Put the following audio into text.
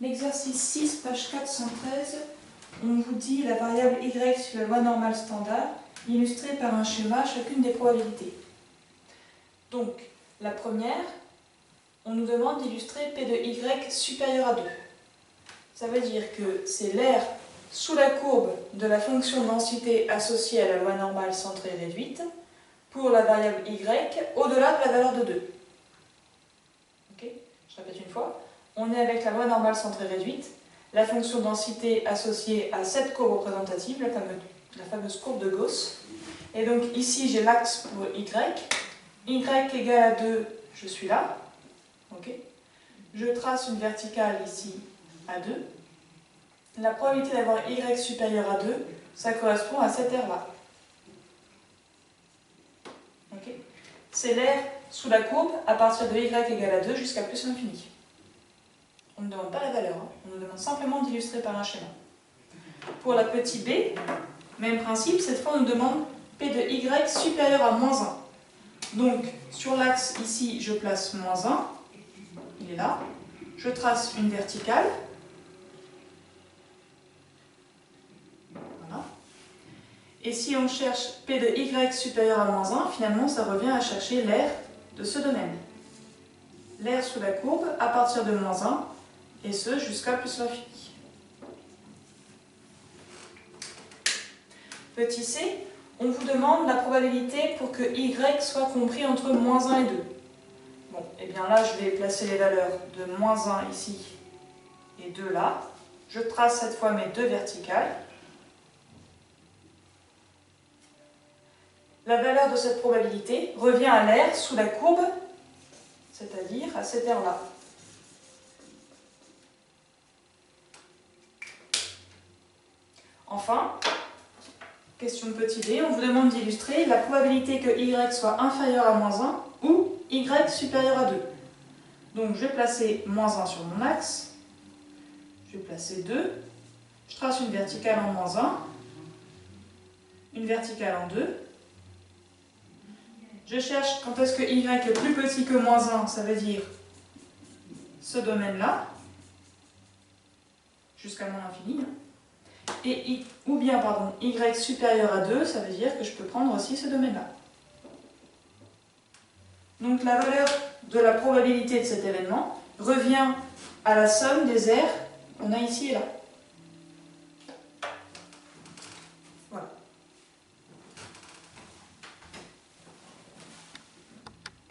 L'exercice 6, page 413, on vous dit la variable y sur la loi normale standard, illustrée par un schéma, chacune des probabilités. Donc, la première, on nous demande d'illustrer P de y supérieur à 2. Ça veut dire que c'est l'air sous la courbe de la fonction de densité associée à la loi normale centrée réduite pour la variable y au-delà de la valeur de 2. Okay, je répète une fois. On est avec la loi normale centrée réduite, la fonction densité associée à cette courbe représentative, la fameuse courbe de Gauss. Et donc ici j'ai l'axe pour y. Y égale à 2, je suis là. Okay. Je trace une verticale ici à 2. La probabilité d'avoir y supérieur à 2, ça correspond à cette aire-là. Okay. C'est l'air sous la courbe à partir de y égale à 2 jusqu'à plus l'infini. On ne demande pas la valeur, hein. On nous demande simplement d'illustrer par un schéma. Pour la petite b, même principe, cette fois on nous demande P de y supérieur à moins 1. Donc sur l'axe ici, je place moins 1, il est là. Je trace une verticale. Voilà. Et si on cherche P de y supérieur à moins 1, finalement ça revient à chercher l'aire de ce domaine. L'aire sous la courbe à partir de moins 1, et ce jusqu'à plus l'infini. Petit c, on vous demande la probabilité pour que y soit compris entre moins 1 et 2. Bon, et bien là, je vais placer les valeurs de moins 1 ici et 2 là. Je trace cette fois mes deux verticales. La valeur de cette probabilité revient à l'aire sous la courbe, c'est-à-dire à cette aire-là. Enfin, question de petit d, on vous demande d'illustrer la probabilité que y soit inférieur à moins 1 ou y supérieur à 2. Donc je vais placer moins 1 sur mon axe, je vais placer 2, je trace une verticale en moins 1, une verticale en 2. Je cherche quand est-ce que y est plus petit que moins 1, ça veut dire ce domaine-là, jusqu'à moins l'infini. Et ou bien, y supérieur à 2, ça veut dire que je peux prendre aussi ce domaine-là. Donc la valeur de la probabilité de cet événement revient à la somme des aires qu'on a ici et là.